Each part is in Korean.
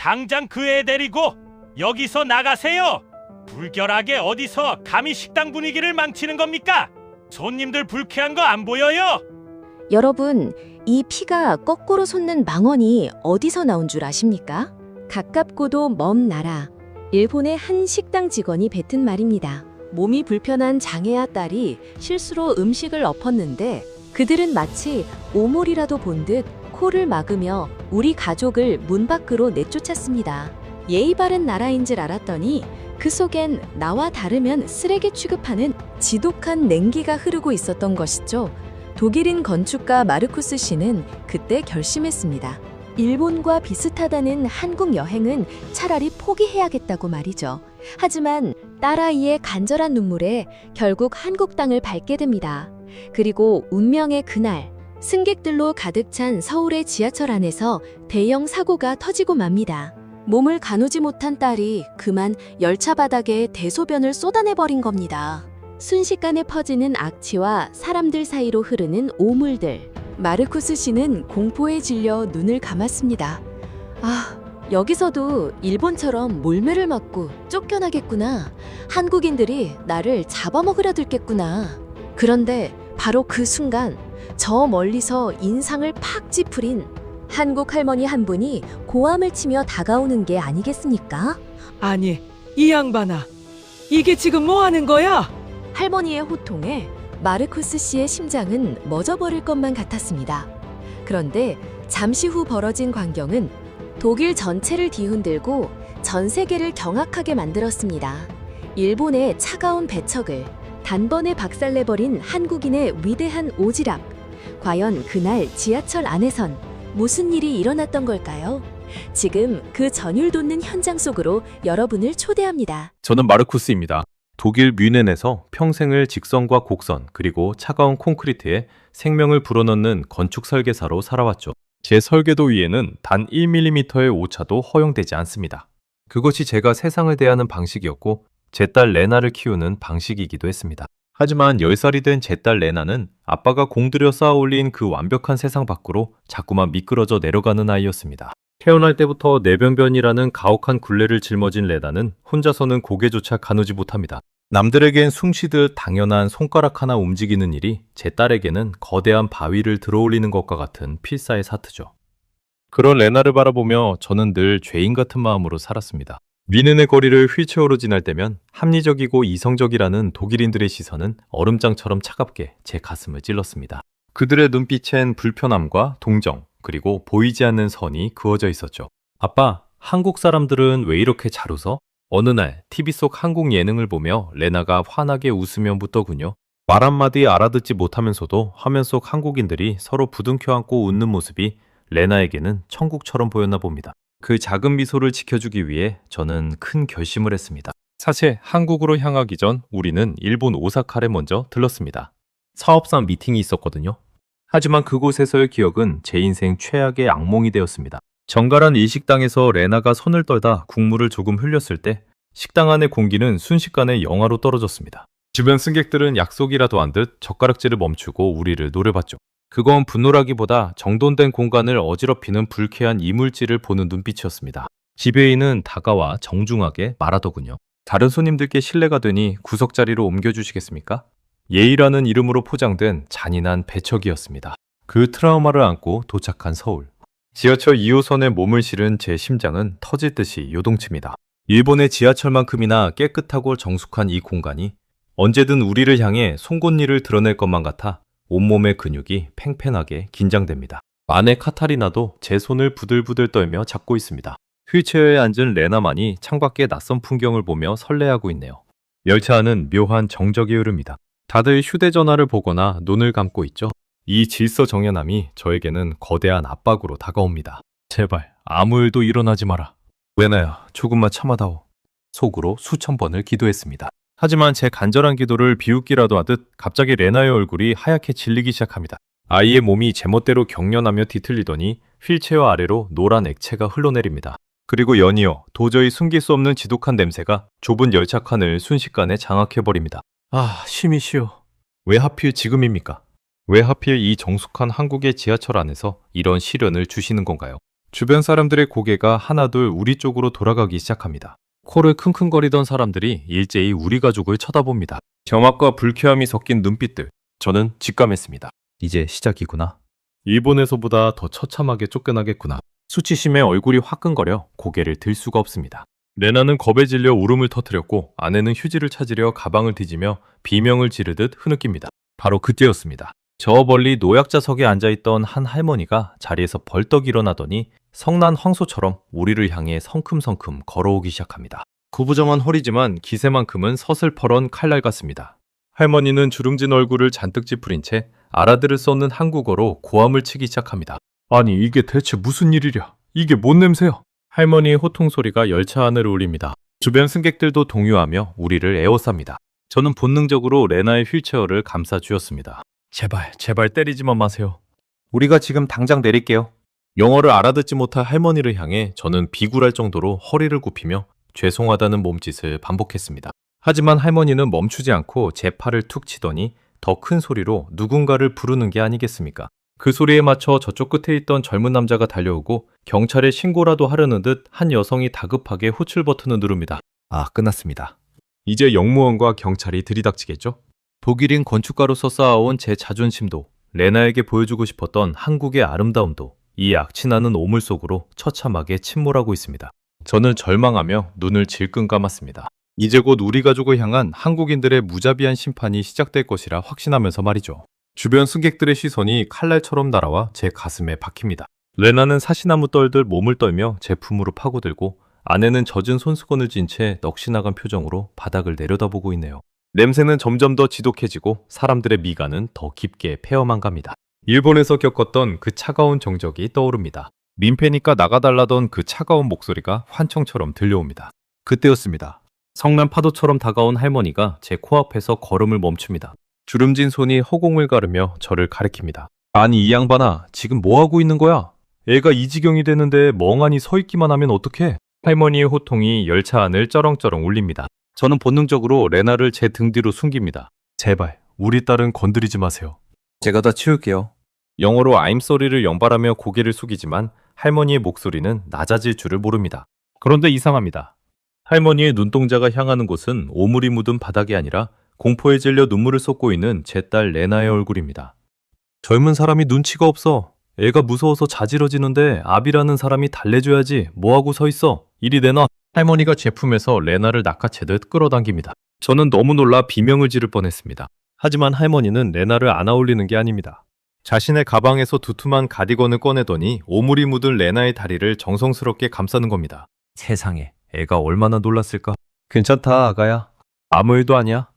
당장 그 애 데리고 여기서 나가세요. 불결하게 어디서 감히 식당 분위기를 망치는 겁니까? 손님들 불쾌한 거 안 보여요? 여러분, 이 피가 거꾸로 솟는 망언이 어디서 나온 줄 아십니까? 가깝고도 먼 나라, 일본의 한 식당 직원이 뱉은 말입니다. 몸이 불편한 장애아 딸이 실수로 음식을 엎었는데 그들은 마치 오물이라도 본 듯 코를 막으며 우리 가족을 문 밖으로 내쫓았습니다. 예의 바른 나라인 줄 알았더니 그 속엔 나와 다르면 쓰레기 취급하는 지독한 냉기가 흐르고 있었던 것이죠. 독일인 건축가 마르쿠스 씨는 그때 결심했습니다. 일본과 비슷하다는 한국 여행은 차라리 포기해야겠다고 말이죠. 하지만 딸아이의 간절한 눈물에 결국 한국 땅을 밟게 됩니다. 그리고 운명의 그날, 승객들로 가득 찬 서울의 지하철 안에서 대형 사고가 터지고 맙니다. 몸을 가누지 못한 딸이 그만 열차 바닥에 대소변을 쏟아내버린 겁니다. 순식간에 퍼지는 악취와 사람들 사이로 흐르는 오물들. 마르쿠스 씨는 공포에 질려 눈을 감았습니다. 아, 여기서도 일본처럼 몰매를 맞고 쫓겨나겠구나. 한국인들이 나를 잡아먹으려 들겠구나. 그런데 바로 그 순간 저 멀리서 인상을 팍 찌푸린 한국 할머니 한 분이 고함을 치며 다가오는 게 아니겠습니까? 아니, 이 양반아, 이게 지금 뭐 하는 거야? 할머니의 호통에 마르쿠스 씨의 심장은 멎어버릴 것만 같았습니다. 그런데 잠시 후 벌어진 광경은 독일 전체를 뒤흔들고 전 세계를 경악하게 만들었습니다. 일본의 차가운 배척을 단번에 박살내버린 한국인의 위대한 오지랖. 과연 그날 지하철 안에선 무슨 일이 일어났던 걸까요? 지금 그 전율 돋는 현장 속으로 여러분을 초대합니다. 저는 마르쿠스입니다. 독일 뮌헨에서 평생을 직선과 곡선 그리고 차가운 콘크리트에 생명을 불어넣는 건축 설계사로 살아왔죠. 제 설계도 위에는 단 1mm의 오차도 허용되지 않습니다. 그것이 제가 세상을 대하는 방식이었고 제 딸 레나를 키우는 방식이기도 했습니다. 하지만 10살이 된 제 딸 레나는 아빠가 공들여 쌓아 올린 그 완벽한 세상 밖으로 자꾸만 미끄러져 내려가는 아이였습니다. 태어날 때부터 내변변이라는 가혹한 굴레를 짊어진 레나는 혼자서는 고개조차 가누지 못합니다. 남들에겐 숭시듯 당연한 손가락 하나 움직이는 일이 제 딸에게는 거대한 바위를 들어올리는 것과 같은 필사의 사트죠. 그런 레나를 바라보며 저는 늘 죄인 같은 마음으로 살았습니다. 뮌헨의 거리를 휠체어로 지날 때면 합리적이고 이성적이라는 독일인들의 시선은 얼음장처럼 차갑게 제 가슴을 찔렀습니다. 그들의 눈빛엔 불편함과 동정, 그리고 보이지 않는 선이 그어져 있었죠. 아빠, 한국 사람들은 왜 이렇게 잘 웃어? 어느 날 TV 속 한국 예능을 보며 레나가 환하게 웃으며 묻더군요. 말 한마디 알아듣지 못하면서도 화면 속 한국인들이 서로 부둥켜 안고 웃는 모습이 레나에게는 천국처럼 보였나 봅니다. 그 작은 미소를 지켜주기 위해 저는 큰 결심을 했습니다. 사실 한국으로 향하기 전 우리는 일본 오사카를 먼저 들렀습니다. 사업상 미팅이 있었거든요. 하지만 그곳에서의 기억은 제 인생 최악의 악몽이 되었습니다. 정갈한 일식당에서 레나가 손을 떨다 국물을 조금 흘렸을 때 식당 안의 공기는 순식간에 영하로 떨어졌습니다. 주변 승객들은 약속이라도 한 듯 젓가락질을 멈추고 우리를 노려봤죠. 그건 분노라기보다 정돈된 공간을 어지럽히는 불쾌한 이물질을 보는 눈빛이었습니다. 지배인은 다가와 정중하게 말하더군요. 다른 손님들께 실례가 되니 구석자리로 옮겨주시겠습니까? 예의라는 이름으로 포장된 잔인한 배척이었습니다. 그 트라우마를 안고 도착한 서울. 지하철 2호선에 몸을 실은 제 심장은 터질 듯이 요동칩니다. 일본의 지하철만큼이나 깨끗하고 정숙한 이 공간이 언제든 우리를 향해 송곳니를 드러낼 것만 같아 온몸의 근육이 팽팽하게 긴장됩니다. 아내 카타리나도 제 손을 부들부들 떨며 잡고 있습니다. 휠체어에 앉은 레나만이 창밖의 낯선 풍경을 보며 설레하고 있네요. 열차 안은 묘한 정적이 흐릅니다. 다들 휴대전화를 보거나 눈을 감고 있죠. 이 질서정연함이 저에게는 거대한 압박으로 다가옵니다. 제발 아무 일도 일어나지 마라. 레나야, 조금만 참아다오. 속으로 수천 번을 기도했습니다. 하지만 제 간절한 기도를 비웃기라도 하듯 갑자기 레나의 얼굴이 하얗게 질리기 시작합니다. 아이의 몸이 제멋대로 경련하며 뒤틀리더니 휠체어 아래로 노란 액체가 흘러내립니다. 그리고 연이어 도저히 숨길 수 없는 지독한 냄새가 좁은 열차칸을 순식간에 장악해버립니다. 아, 심히 쉬워. 왜 하필 지금입니까? 왜 하필 이 정숙한 한국의 지하철 안에서 이런 시련을 주시는 건가요? 주변 사람들의 고개가 하나둘 우리 쪽으로 돌아가기 시작합니다. 코를 킁킁거리던 사람들이 일제히 우리 가족을 쳐다봅니다. 경악과 불쾌함이 섞인 눈빛들. 저는 직감했습니다. 이제 시작이구나. 일본에서보다 더 처참하게 쫓겨나겠구나. 수치심에 얼굴이 화끈거려 고개를 들 수가 없습니다. 레나는 겁에 질려 울음을 터뜨렸고 아내는 휴지를 찾으려 가방을 뒤지며 비명을 지르듯 흐느낍니다. 바로 그때였습니다. 저 멀리 노약자석에 앉아있던 한 할머니가 자리에서 벌떡 일어나더니 성난 황소처럼 우리를 향해 성큼성큼 걸어오기 시작합니다. 구부정한 허리지만 기세만큼은 서슬퍼런 칼날 같습니다. 할머니는 주름진 얼굴을 잔뜩 찌푸린 채 알아들을 수 없는 한국어로 고함을 치기 시작합니다. 아니 이게 대체 무슨 일이랴? 이게 뭔 냄새야? 할머니의 호통 소리가 열차 안으로 울립니다. 주변 승객들도 동요하며 우리를 에워쌉니다. 저는 본능적으로 레나의 휠체어를 감싸 쥐었습니다. 제발 때리지만 마세요. 우리가 지금 당장 내릴게요. 영어를 알아듣지 못할 할머니를 향해 저는 비굴할 정도로 허리를 굽히며 죄송하다는 몸짓을 반복했습니다. 하지만 할머니는 멈추지 않고 제 팔을 툭 치더니 더 큰 소리로 누군가를 부르는 게 아니겠습니까? 그 소리에 맞춰 저쪽 끝에 있던 젊은 남자가 달려오고 경찰에 신고라도 하려는 듯 한 여성이 다급하게 호출 버튼을 누릅니다. 아, 끝났습니다. 이제 영무원과 경찰이 들이닥치겠죠? 독일인 건축가로서 쌓아온 제 자존심도 레나에게 보여주고 싶었던 한국의 아름다움도 이 악취나는 오물 속으로 처참하게 침몰하고 있습니다. 저는 절망하며 눈을 질끈 감았습니다. 이제 곧 우리 가족을 향한 한국인들의 무자비한 심판이 시작될 것이라 확신하면서 말이죠. 주변 승객들의 시선이 칼날처럼 날아와 제 가슴에 박힙니다. 레나는 사시나무 떨듯 몸을 떨며 제 품으로 파고들고 아내는 젖은 손수건을 쥔 채 넋이 나간 표정으로 바닥을 내려다보고 있네요. 냄새는 점점 더 지독해지고 사람들의 미간은 더 깊게 패어만 갑니다. 일본에서 겪었던 그 차가운 정적이 떠오릅니다. 민폐니까 나가달라던 그 차가운 목소리가 환청처럼 들려옵니다. 그때였습니다. 성난 파도처럼 다가온 할머니가 제 코앞에서 걸음을 멈춥니다. 주름진 손이 허공을 가르며 저를 가리킵니다. 아니 이 양반아, 지금 뭐하고 있는 거야? 애가 이 지경이 되는데 멍하니 서 있기만 하면 어떡해? 할머니의 호통이 열차 안을 쩌렁쩌렁 울립니다. 저는 본능적으로 레나를 제 등 뒤로 숨깁니다. 제발 우리 딸은 건드리지 마세요. 제가 다 치울게요. 영어로 I'm sorry를 연발하며 고개를 숙이지만 할머니의 목소리는 낮아질 줄을 모릅니다. 그런데 이상합니다. 할머니의 눈동자가 향하는 곳은 오물이 묻은 바닥이 아니라 공포에 질려 눈물을 쏟고 있는 제 딸 레나의 얼굴입니다. 젊은 사람이 눈치가 없어. 애가 무서워서 자지러지는데 아비라는 사람이 달래줘야지. 뭐하고 서 있어? 이리 내놔. 할머니가 제 품에서 레나를 낚아채듯 끌어당깁니다. 저는 너무 놀라 비명을 지를 뻔했습니다. 하지만 할머니는 레나를 안아올리는 게 아닙니다. 자신의 가방에서 두툼한 가디건을 꺼내더니 오물이 묻은 레나의 다리를 정성스럽게 감싸는 겁니다. 세상에, 애가 얼마나 놀랐을까? 괜찮다, 아가야. 아무 일도 아니야.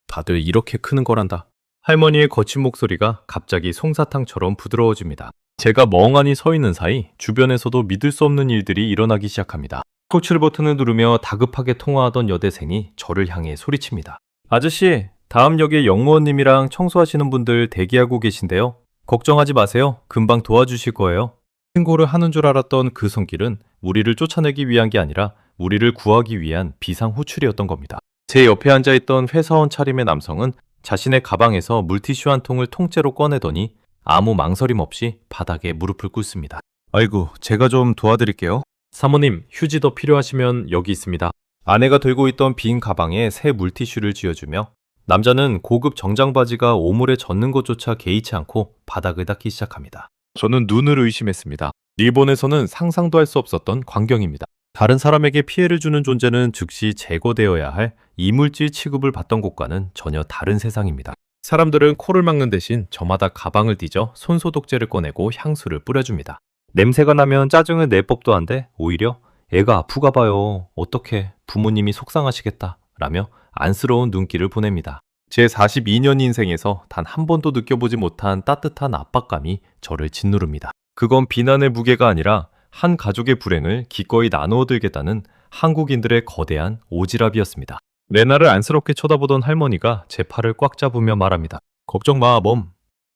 다들 이렇게 크는 거란다. 할머니의 거친 목소리가 갑자기 솜사탕처럼 부드러워집니다. 제가 멍하니 서 있는 사이 주변에서도 믿을 수 없는 일들이 일어나기 시작합니다. 호출 버튼을 누르며 다급하게 통화하던 여대생이 저를 향해 소리칩니다. 아저씨, 다음 역에 영무원님이랑 청소하시는 분들 대기하고 계신데요. 걱정하지 마세요. 금방 도와주실 거예요. 신고를 하는 줄 알았던 그 손길은 우리를 쫓아내기 위한 게 아니라 우리를 구하기 위한 비상 호출이었던 겁니다. 제 옆에 앉아있던 회사원 차림의 남성은 자신의 가방에서 물티슈 한 통을 통째로 꺼내더니 아무 망설임 없이 바닥에 무릎을 꿇습니다. 아이고, 제가 좀 도와드릴게요. 사모님, 휴지 더 필요하시면 여기 있습니다. 아내가 들고 있던 빈 가방에 새 물티슈를 쥐어주며 남자는 고급 정장 바지가 오물에 젖는 것조차 개의치 않고 바닥을 닦기 시작합니다. 저는 눈을 의심했습니다. 일본에서는 상상도 할 수 없었던 광경입니다. 다른 사람에게 피해를 주는 존재는 즉시 제거되어야 할 이물질 취급을 받던 곳과는 전혀 다른 세상입니다. 사람들은 코를 막는 대신 저마다 가방을 뒤져 손소독제를 꺼내고 향수를 뿌려줍니다. 냄새가 나면 짜증을 낼 법도 한데 오히려 애가 아프가 봐요. 어떡해. 부모님이 속상하시겠다. 라며 안쓰러운 눈길을 보냅니다. 제 42년 인생에서 단 한 번도 느껴보지 못한 따뜻한 압박감이 저를 짓누릅니다. 그건 비난의 무게가 아니라 한 가족의 불행을 기꺼이 나누어 들겠다는 한국인들의 거대한 오지랖이었습니다. 레나를 안쓰럽게 쳐다보던 할머니가 제 팔을 꽉 잡으며 말합니다. 걱정 마, 멈.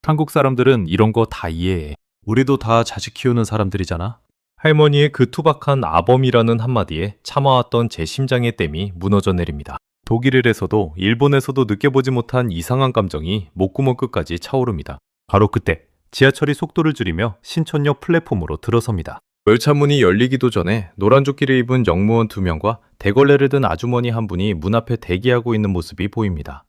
한국 사람들은 이런 거 다 이해해. 우리도 다 자식 키우는 사람들이잖아. 할머니의 그 투박한 아범이라는 한마디에 참아왔던 제 심장의 댐이 무너져 내립니다. 독일에서도 일본에서도 느껴보지 못한 이상한 감정이 목구멍 끝까지 차오릅니다. 바로 그때 지하철이 속도를 줄이며 신촌역 플랫폼으로 들어섭니다. 열차문이 열리기도 전에 노란 조끼를 입은 영무원 2명과 대걸레를 든 아주머니 한 분이 문 앞에 대기하고 있는 모습이 보입니다.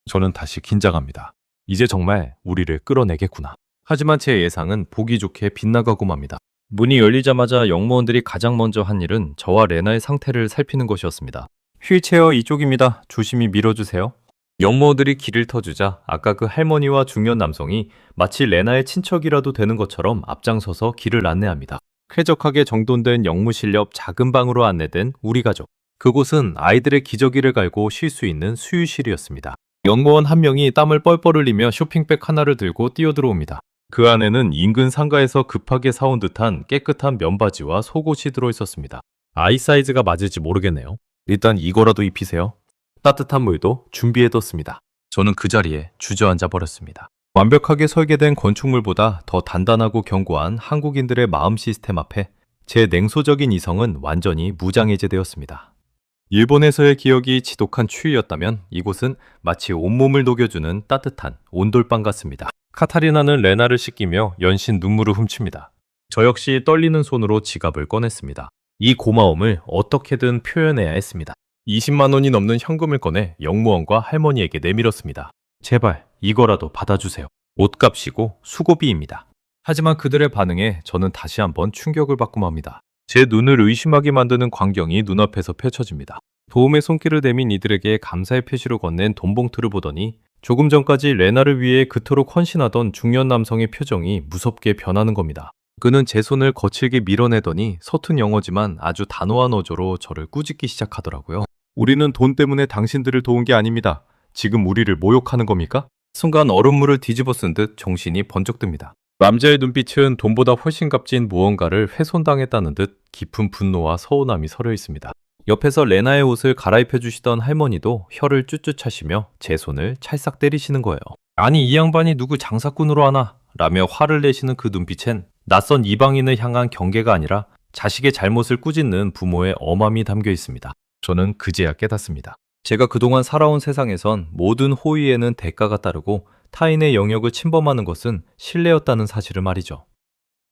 저는 다시 긴장합니다. 이제 정말 우리를 끌어내겠구나. 하지만 제 예상은 보기 좋게 빗나가고 맙니다. 문이 열리자마자 영무원들이 가장 먼저 한 일은 저와 레나의 상태를 살피는 것이었습니다. 휠체어 이쪽입니다. 조심히 밀어주세요. 영무원들이 길을 터주자 아까 그 할머니와 중년 남성이 마치 레나의 친척이라도 되는 것처럼 앞장서서 길을 안내합니다. 쾌적하게 정돈된 영무실 옆 작은 방으로 안내된 우리 가족. 그곳은 아이들의 기저귀를 갈고 쉴 수 있는 수유실이었습니다. 영무원 한 명이 땀을 뻘뻘 흘리며 쇼핑백 하나를 들고 뛰어들어옵니다. 그 안에는 인근 상가에서 급하게 사온 듯한 깨끗한 면바지와 속옷이 들어있었습니다. 아이 사이즈가 맞을지 모르겠네요. 일단 이거라도 입히세요. 따뜻한 물도 준비해뒀습니다. 저는 그 자리에 주저앉아 버렸습니다. 완벽하게 설계된 건축물보다 더 단단하고 견고한 한국인들의 마음 시스템 앞에 제 냉소적인 이성은 완전히 무장해제되었습니다. 일본에서의 기억이 지독한 추위였다면 이곳은 마치 온몸을 녹여주는 따뜻한 온돌방 같습니다. 카타리나는 레나를 씻기며 연신 눈물을 훔칩니다. 저 역시 떨리는 손으로 지갑을 꺼냈습니다. 이 고마움을 어떻게든 표현해야 했습니다. 20만 원이 넘는 현금을 꺼내 영무원과 할머니에게 내밀었습니다. 제발 이거라도 받아주세요. 옷값이고 수고비입니다. 하지만 그들의 반응에 저는 다시 한번 충격을 받고 맙니다. 제 눈을 의심하게 만드는 광경이 눈앞에서 펼쳐집니다. 도움의 손길을 내민 이들에게 감사의 표시로 건넨 돈봉투를 보더니 조금 전까지 레나를 위해 그토록 헌신하던 중년 남성의 표정이 무섭게 변하는 겁니다. 그는 제 손을 거칠게 밀어내더니 서툰 영어지만 아주 단호한 어조로 저를 꾸짖기 시작하더라고요. 우리는 돈 때문에 당신들을 도운 게 아닙니다. 지금 우리를 모욕하는 겁니까? 순간 얼음물을 뒤집어 쓴 듯 정신이 번쩍 듭니다. 남자의 눈빛은 돈보다 훨씬 값진 무언가를 훼손당했다는 듯 깊은 분노와 서운함이 서려 있습니다. 옆에서 레나의 옷을 갈아입혀 주시던 할머니도 혀를 쭈쭈 차시며 제 손을 찰싹 때리시는 거예요. 아니 이 양반이 누구 장사꾼으로 하나? 라며 화를 내시는 그 눈빛엔 낯선 이방인을 향한 경계가 아니라 자식의 잘못을 꾸짖는 부모의 엄함이 담겨 있습니다. 저는 그제야 깨닫습니다. 제가 그동안 살아온 세상에선 모든 호의에는 대가가 따르고 타인의 영역을 침범하는 것은 신뢰였다는 사실을 말이죠.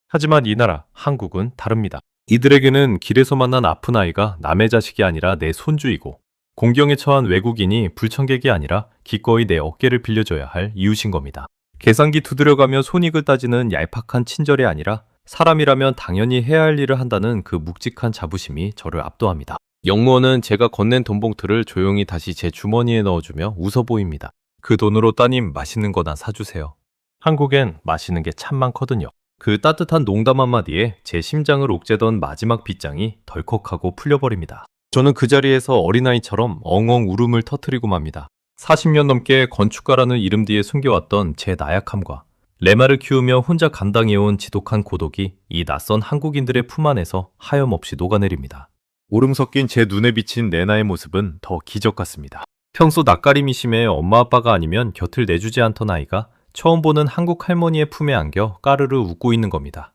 하지만 이 나라, 한국은 다릅니다. 이들에게는 길에서 만난 아픈 아이가 남의 자식이 아니라 내 손주이고 공경에 처한 외국인이 불청객이 아니라 기꺼이 내 어깨를 빌려줘야 할 이웃인 겁니다. 계산기 두드려가며 손익을 따지는 얄팍한 친절이 아니라 사람이라면 당연히 해야 할 일을 한다는 그 묵직한 자부심이 저를 압도합니다. 영무원은 제가 건넨 돈봉투를 조용히 다시 제 주머니에 넣어주며 웃어 보입니다. 그 돈으로 따님 맛있는 거나 사주세요. 한국엔 맛있는 게 참 많거든요. 그 따뜻한 농담 한마디에 제 심장을 옥죄던 마지막 빗장이 덜컥하고 풀려버립니다. 저는 그 자리에서 어린아이처럼 엉엉 울음을 터뜨리고 맙니다. 40년 넘게 건축가라는 이름 뒤에 숨겨왔던 제 나약함과 레마를 키우며 혼자 감당해온 지독한 고독이 이 낯선 한국인들의 품 안에서 하염없이 녹아내립니다. 울음 섞인 제 눈에 비친 레나의 모습은 더 기적 같습니다. 평소 낯가림이 심해 엄마 아빠가 아니면 곁을 내주지 않던 아이가 처음 보는 한국 할머니의 품에 안겨 까르르 웃고 있는 겁니다.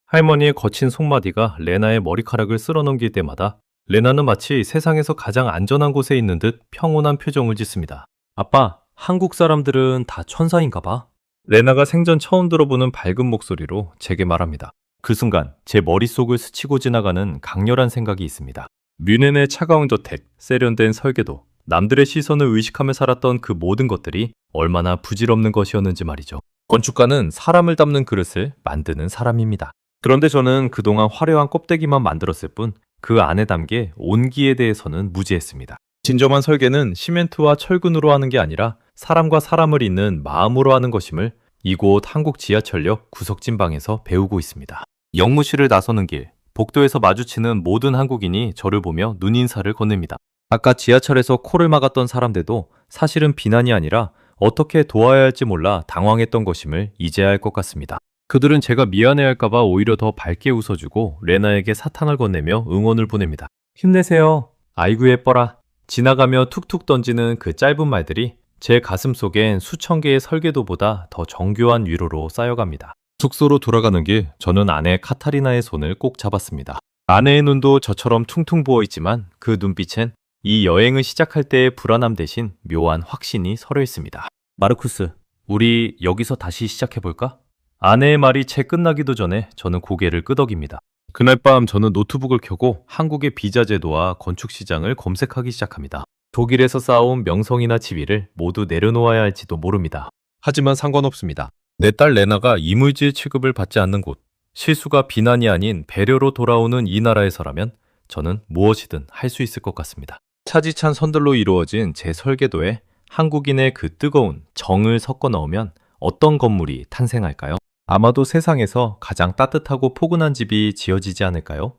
할머니의 거친 손마디가 레나의 머리카락을 쓸어넘길 때마다 레나는 마치 세상에서 가장 안전한 곳에 있는 듯 평온한 표정을 짓습니다. 아빠, 한국 사람들은 다 천사인가 봐. 레나가 생전 처음 들어보는 밝은 목소리로 제게 말합니다. 그 순간 제 머릿속을 스치고 지나가는 강렬한 생각이 있습니다. 뮌헨의 차가운 저택, 세련된 설계도, 남들의 시선을 의식하며 살았던 그 모든 것들이 얼마나 부질없는 것이었는지 말이죠. 건축가는 사람을 담는 그릇을 만드는 사람입니다. 그런데 저는 그동안 화려한 껍데기만 만들었을 뿐 그 안에 담긴 온기에 대해서는 무지했습니다. 진정한 설계는 시멘트와 철근으로 하는 게 아니라 사람과 사람을 잇는 마음으로 하는 것임을 이곳 한국 지하철역 구석진방에서 배우고 있습니다. 영무실을 나서는 길, 복도에서 마주치는 모든 한국인이 저를 보며 눈인사를 건넵니다. 아까 지하철에서 코를 막았던 사람들도 사실은 비난이 아니라 어떻게 도와야 할지 몰라 당황했던 것임을 이제야 알 것 같습니다. 그들은 제가 미안해할까봐 오히려 더 밝게 웃어주고 레나에게 사탕을 건네며 응원을 보냅니다. 힘내세요. 아이고 예뻐라. 지나가며 툭툭 던지는 그 짧은 말들이 제 가슴 속엔 수천 개의 설계도보다 더 정교한 위로로 쌓여갑니다. 숙소로 돌아가는 길, 저는 아내 카타리나의 손을 꼭 잡았습니다. 아내의 눈도 저처럼 퉁퉁 부어있지만 그 눈빛엔 이 여행을 시작할 때의 불안함 대신 묘한 확신이 서려 있습니다. 마르쿠스, 우리 여기서 다시 시작해볼까? 아내의 말이 채 끝나기도 전에 저는 고개를 끄덕입니다. 그날 밤 저는 노트북을 켜고 한국의 비자 제도와 건축 시장을 검색하기 시작합니다. 독일에서 쌓아온 명성이나 지위를 모두 내려놓아야 할지도 모릅니다. 하지만 상관없습니다. 내 딸 레나가 이물질 취급을 받지 않는 곳, 실수가 비난이 아닌 배려로 돌아오는 이 나라에서라면 저는 무엇이든 할 수 있을 것 같습니다. 차지찬 선들로 이루어진 제 설계도에 한국인의 그 뜨거운 정을 섞어 넣으면 어떤 건물이 탄생할까요? 아마도 세상에서 가장 따뜻하고 포근한 집이 지어지지 않을까요?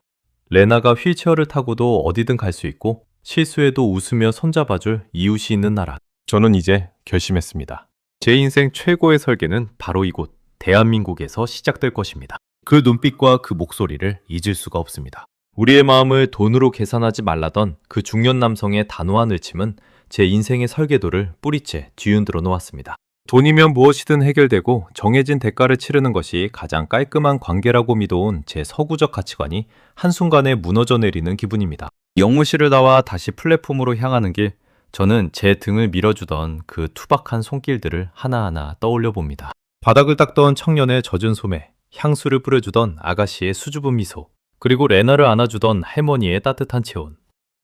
레나가 휠체어를 타고도 어디든 갈 수 있고 실수에도 웃으며 손잡아줄 이웃이 있는 나라. 저는 이제 결심했습니다. 제 인생 최고의 설계는 바로 이곳 대한민국에서 시작될 것입니다. 그 눈빛과 그 목소리를 잊을 수가 없습니다. 우리의 마음을 돈으로 계산하지 말라던 그 중년 남성의 단호한 의침은 제 인생의 설계도를 뿌리째 뒤흔들어 놓았습니다. 돈이면 무엇이든 해결되고 정해진 대가를 치르는 것이 가장 깔끔한 관계라고 믿어온 제 서구적 가치관이 한순간에 무너져 내리는 기분입니다. 영무실을 나와 다시 플랫폼으로 향하는 길, 저는 제 등을 밀어주던 그 투박한 손길들을 하나하나 떠올려 봅니다. 바닥을 닦던 청년의 젖은 소매, 향수를 뿌려주던 아가씨의 수줍은 미소, 그리고 레나를 안아주던 할머니의 따뜻한 체온.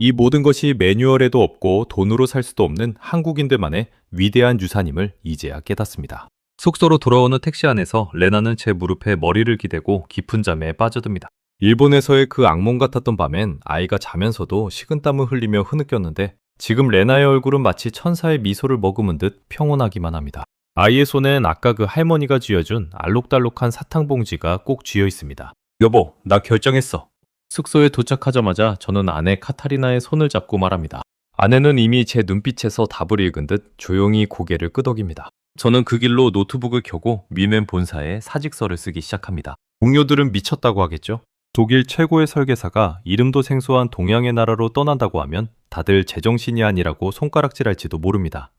이 모든 것이 매뉴얼에도 없고 돈으로 살 수도 없는 한국인들만의 위대한 유산임을 이제야 깨닫습니다. 숙소로 돌아오는 택시 안에서 레나는 제 무릎에 머리를 기대고 깊은 잠에 빠져듭니다. 일본에서의 그 악몽 같았던 밤엔 아이가 자면서도 식은땀을 흘리며 흐느꼈는데 지금 레나의 얼굴은 마치 천사의 미소를 머금은 듯 평온하기만 합니다. 아이의 손엔 아까 그 할머니가 쥐어준 알록달록한 사탕 봉지가 꼭 쥐어 있습니다. 여보, 나 결정했어. 숙소에 도착하자마자 저는 아내 카타리나의 손을 잡고 말합니다. 아내는 이미 제 눈빛에서 답을 읽은 듯 조용히 고개를 끄덕입니다. 저는 그 길로 노트북을 켜고 뮌헨 본사에 사직서를 쓰기 시작합니다. 동료들은 미쳤다고 하겠죠? 독일 최고의 설계사가 이름도 생소한 동양의 나라로 떠난다고 하면 다들 제정신이 아니라고 손가락질할지도 모릅니다.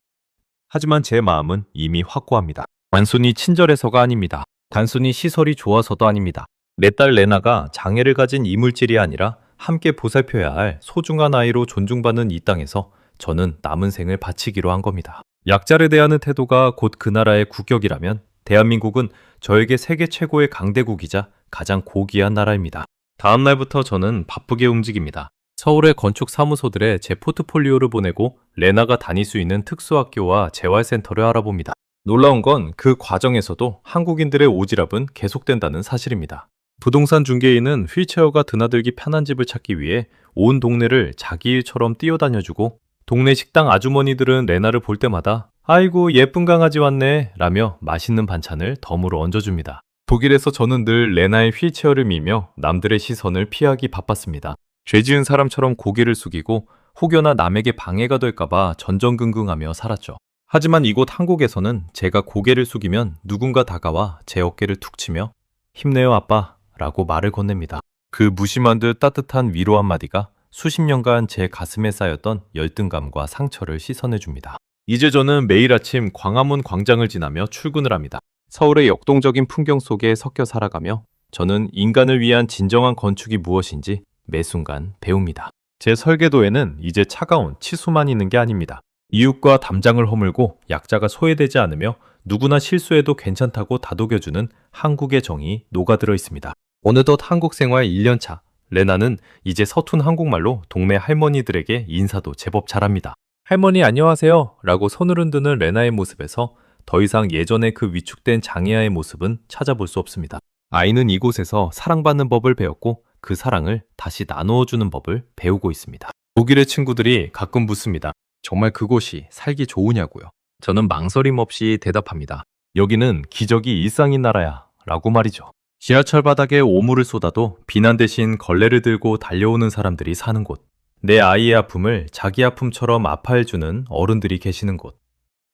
하지만 제 마음은 이미 확고합니다. 단순히 친절해서가 아닙니다. 단순히 시설이 좋아서도 아닙니다. 내 딸 레나가 장애를 가진 이물질이 아니라 함께 보살펴야 할 소중한 아이로 존중받는 이 땅에서 저는 남은 생을 바치기로 한 겁니다. 약자를 대하는 태도가 곧 그 나라의 국격이라면 대한민국은 저에게 세계 최고의 강대국이자 가장 고귀한 나라입니다. 다음 날부터 저는 바쁘게 움직입니다. 서울의 건축 사무소들에 제 포트폴리오를 보내고 레나가 다닐 수 있는 특수학교와 재활센터를 알아봅니다. 놀라운 건 그 과정에서도 한국인들의 오지랖은 계속된다는 사실입니다. 부동산 중개인은 휠체어가 드나들기 편한 집을 찾기 위해 온 동네를 자기 일처럼 뛰어다녀주고 동네 식당 아주머니들은 레나를 볼 때마다 아이고 예쁜 강아지 왔네 라며 맛있는 반찬을 덤으로 얹어줍니다. 독일에서 저는 늘 레나의 휠체어를 미며 남들의 시선을 피하기 바빴습니다. 죄 지은 사람처럼 고개를 숙이고 혹여나 남에게 방해가 될까봐 전전긍긍하며 살았죠. 하지만 이곳 한국에서는 제가 고개를 숙이면 누군가 다가와 제 어깨를 툭 치며 힘내요 아빠 라고 말을 건넵니다. 그 무심한 듯 따뜻한 위로 한마디가 수십 년간 제 가슴에 쌓였던 열등감과 상처를 씻어내줍니다. 이제 저는 매일 아침 광화문 광장을 지나며 출근을 합니다. 서울의 역동적인 풍경 속에 섞여 살아가며 저는 인간을 위한 진정한 건축이 무엇인지 매 순간 배웁니다. 제 설계도에는 이제 차가운 치수만 있는 게 아닙니다. 이웃과 담장을 허물고 약자가 소외되지 않으며 누구나 실수해도 괜찮다고 다독여주는 한국의 정이 녹아들어 있습니다. 어느덧 한국 생활 1년차, 레나는 이제 서툰 한국말로 동네 할머니들에게 인사도 제법 잘합니다. 할머니 안녕하세요 라고 손을 흔드는 레나의 모습에서 더 이상 예전의 그 위축된 장애아의 모습은 찾아볼 수 없습니다. 아이는 이곳에서 사랑받는 법을 배웠고 그 사랑을 다시 나누어주는 법을 배우고 있습니다. 독일의 친구들이 가끔 묻습니다. 정말 그곳이 살기 좋으냐고요. 저는 망설임 없이 대답합니다. 여기는 기적이 일상인 나라야 라고 말이죠. 지하철 바닥에 오물을 쏟아도 비난 대신 걸레를 들고 달려오는 사람들이 사는 곳. 내 아이의 아픔을 자기 아픔처럼 아파해주는 어른들이 계시는 곳.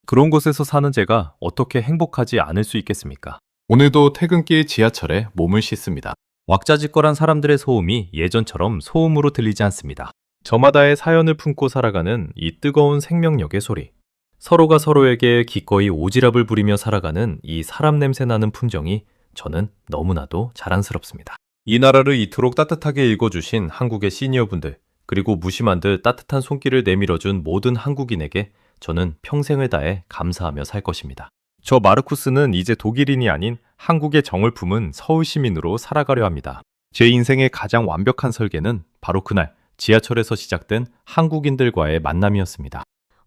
그런 곳에서 사는 제가 어떻게 행복하지 않을 수 있겠습니까? 오늘도 퇴근길 지하철에 몸을 씻습니다. 왁자지껄한 사람들의 소음이 예전처럼 소음으로 들리지 않습니다. 저마다의 사연을 품고 살아가는 이 뜨거운 생명력의 소리. 서로가 서로에게 기꺼이 오지랖을 부리며 살아가는 이 사람 냄새 나는 풍경이 저는 너무나도 자랑스럽습니다. 이 나라를 이토록 따뜻하게 읽어주신 한국의 시니어분들, 그리고 무심한 듯 따뜻한 손길을 내밀어준 모든 한국인에게 저는 평생을 다해 감사하며 살 것입니다. 저 마르쿠스는 이제 독일인이 아닌 한국의 정을 품은 서울 시민으로 살아가려 합니다. 제 인생의 가장 완벽한 설계는 바로 그날 지하철에서 시작된 한국인들과의 만남이었습니다.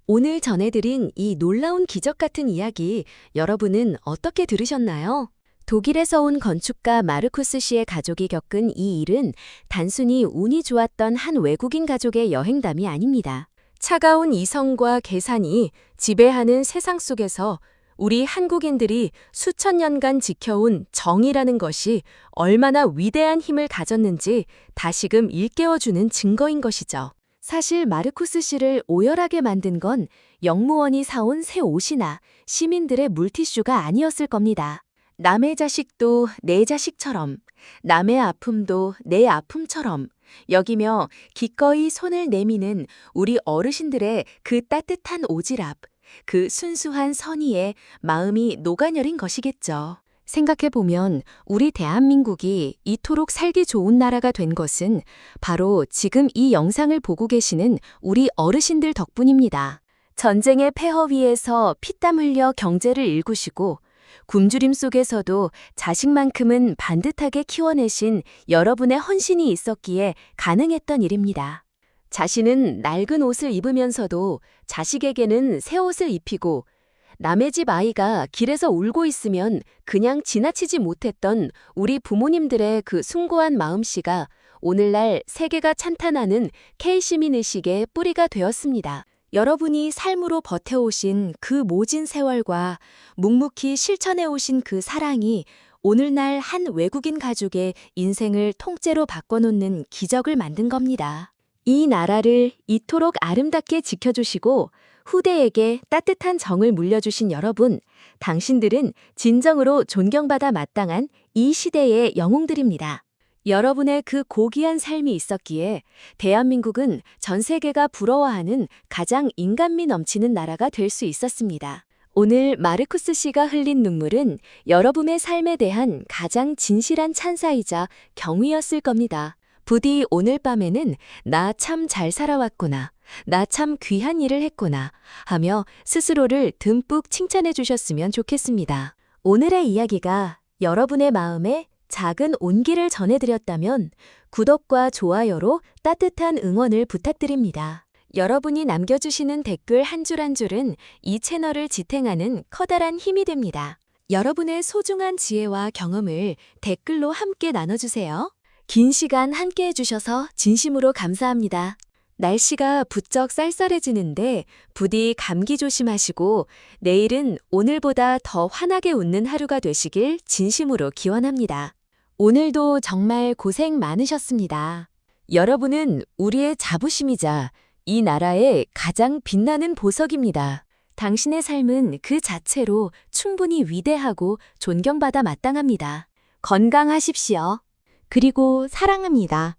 오늘 전해드린 이 놀라운 기적 같은 이야기 여러분은 어떻게 들으셨나요? 독일에서 온 건축가 마르쿠스 씨의 가족이 겪은 이 일은 단순히 운이 좋았던 한 외국인 가족의 여행담이 아닙니다. 차가운 이성과 계산이 지배하는 세상 속에서 우리 한국인들이 수천 년간 지켜온 정의라는 것이 얼마나 위대한 힘을 가졌는지 다시금 일깨워주는 증거인 것이죠. 사실 마르쿠스 씨를 오열하게 만든 건 영무원이 사온 새 옷이나 시민들의 물티슈가 아니었을 겁니다. 남의 자식도 내 자식처럼, 남의 아픔도 내 아픔처럼 여기며 기꺼이 손을 내미는 우리 어르신들의 그 따뜻한 오지랖, 그 순수한 선의에 마음이 녹아내린 것이겠죠. 생각해보면 우리 대한민국이 이토록 살기 좋은 나라가 된 것은 바로 지금 이 영상을 보고 계시는 우리 어르신들 덕분입니다. 전쟁의 폐허 위에서 피땀 흘려 경제를 일구시고 굶주림 속에서도 자식만큼은 반듯하게 키워내신 여러분의 헌신이 있었기에 가능했던 일입니다. 자신은 낡은 옷을 입으면서도 자식에게는 새 옷을 입히고 남의 집 아이가 길에서 울고 있으면 그냥 지나치지 못했던 우리 부모님들의 그 숭고한 마음씨가 오늘날 세계가 찬탄하는 K시민의식의 뿌리가 되었습니다. 여러분이 삶으로 버텨오신 그 모진 세월과 묵묵히 실천해오신 그 사랑이 오늘날 한 외국인 가족의 인생을 통째로 바꿔놓는 기적을 만든 겁니다. 이 나라를 이토록 아름답게 지켜주시고 후대에게 따뜻한 정을 물려주신 여러분, 당신들은 진정으로 존경받아 마땅한 이 시대의 영웅들입니다. 여러분의 그 고귀한 삶이 있었기에 대한민국은 전 세계가 부러워하는 가장 인간미 넘치는 나라가 될 수 있었습니다. 오늘 마르쿠스 씨가 흘린 눈물은 여러분의 삶에 대한 가장 진실한 찬사이자 경의였을 겁니다. 부디 오늘 밤에는 나 참 잘 살아왔구나, 나 참 귀한 일을 했구나 하며 스스로를 듬뿍 칭찬해 주셨으면 좋겠습니다. 오늘의 이야기가 여러분의 마음에 작은 온기를 전해드렸다면 구독과 좋아요로 따뜻한 응원을 부탁드립니다. 여러분이 남겨주시는 댓글 한 줄 한 줄은 이 채널을 지탱하는 커다란 힘이 됩니다. 여러분의 소중한 지혜와 경험을 댓글로 함께 나눠주세요. 긴 시간 함께 해주셔서 진심으로 감사합니다. 날씨가 부쩍 쌀쌀해지는데 부디 감기 조심하시고 내일은 오늘보다 더 환하게 웃는 하루가 되시길 진심으로 기원합니다. 오늘도 정말 고생 많으셨습니다. 여러분은 우리의 자부심이자 이 나라의 가장 빛나는 보석입니다. 당신의 삶은 그 자체로 충분히 위대하고 존경받아 마땅합니다. 건강하십시오. 그리고 사랑합니다.